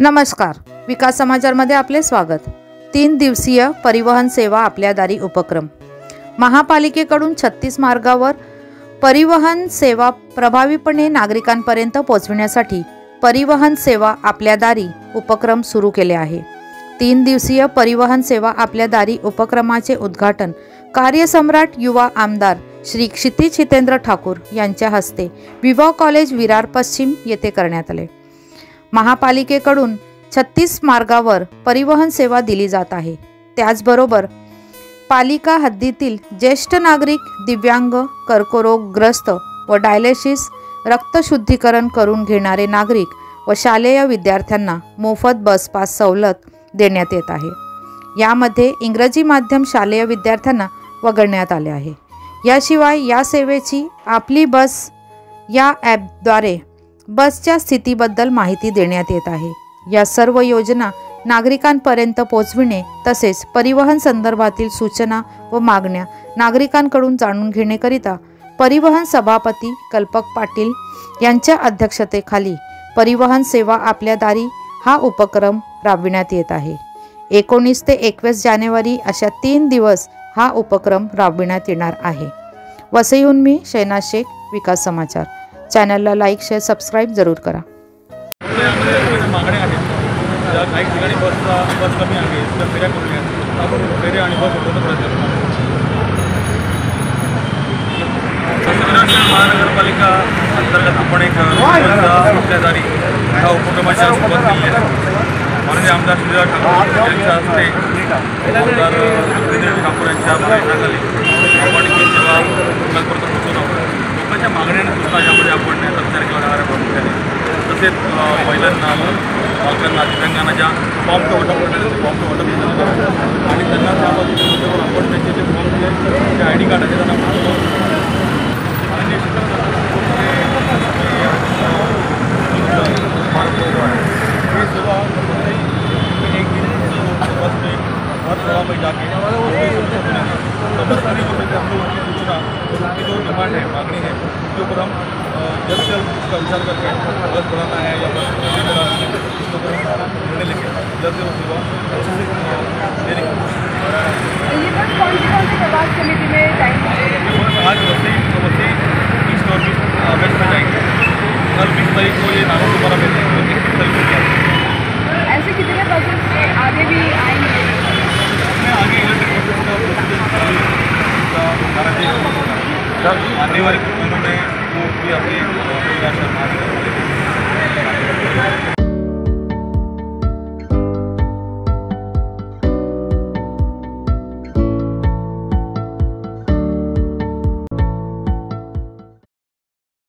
नमस्कार, विकास समाचारमध्ये आपले स्वागत। 3 दिवसीय परिवहन सेवा आपल्या दारी उपक्रम। महापालिकेकडून 36 मार्गावर परिवहन सेवा प्रभावीपणे नागरिकांपर्यंत पोहोचविण्यासाठी परिवहन सेवा आपल्या दारी उपक्रम सुरू केले आहे। 3 दिवसीय परिवहन सेवा आपल्या दारी उपक्रमाचे उद्घाटन कार्यसम्राट युवा आमदार श्री क्षितिज हितेंद्र ठाकूर यांच्या हस्ते विवाह कॉलेज विरार पश्चिम येथे करण्यात आले। महापालिकेकडून 36 मार्गावर परिवहन सेवा दिली जात आहे। त्याचबरोबर पालिका हद्दीतील ज्येष्ठ नागरिक, दिव्यांग, कर्करोगग्रस्त व डायलिसिस रक्तशुद्धीकरण करून घेणारे नागरिक व शालेय विद्यार्थ्यांना मोफत बस पास सवलत देण्यात येत आहे। यामध्ये इंग्रजी माध्यम शालेय विद्यार्थ्यांना वगळण्यात आले आहे। याशिवाय या सेवेची आपली बस या ॲपद्वारे बसच्या स्थितीबद्दल माहिती देण्यात येत आहे। या सर्व योजना नागरिकांपर्यंत पोहोचविणे तसेच परिवहन संदर्भातील सूचना व मागण्या नागरिकांकडून जाणून घेण्याकरिता परिवहन सभापती कल्पक पाटील यांच्या अध्यक्षतेखाली परिवहन सेवा आपल्या दारी हा उपक्रम राबविण्यात येत आहे। 19 ते 21 जानेवारी अशा 3 दिवस हा उपक्रम राबविण्यात येणार आहे। वसईहून मी शहनाज शेख, विकास समाचार। चॅनलला लाईक, शेअर, सबस्क्राईब जरूर करा। मागण्या आहेत ज्या काही ठिकाणी बस कमी आहे त्या फेऱ्या कमी आहेत, आपण फेऱ्या आणि बस सोडतच राहतात। महानगरपालिका अंतर्गत आपण एक आपल्या दारी ह्या उपक्रमाची सुरुवात केली आहे। माननीय आमदार श्री ठाकूर यांच्या हस्ते आमदार ठाकूर यांच्या प्रयत्नाखाली आपण ही सेवा लोकांपर्यंत पोहोचवतो। लोकांच्या मागण्या आणि सूचना यामध्ये आपण याचा विचार केला जाणार आहे प्रामुख्याने। तसेच महिलांना, बालकांना, दिव्यांगांना ज्या फॉर्मचं वाटप करण्याचं फॉर्मचं वाटप केलं जातं आणि त्यांना त्या पद्धतीने आपण त्यांचे जे फॉर्मचे जे ID कार्ड आहे त्यांना आणि ये सेवा एक दिन बस में हर जगह पर जाके समझने को मिलते हम लोगों की सूचना उनकी जो डिमांड है, मांगनी है, उसके ऊपर हम जल्द से जल्द उसका विचार करके बस बढ़ाना है या बस इसके ऊपर हम निर्णय लेंगे। जल्द से वो सेवा अच्छे से देने की आज वसई ईस्ट और वेस्ट में जाएंगे। कल 20 तारीख को ये नागौर दोबारा में 21 तारीख को ऐसे कितने बसेस आगे भी आएंगे? आगे इलेक्ट्रिक बसेस का आने वाले कुछ महीनों में वो भी अपनी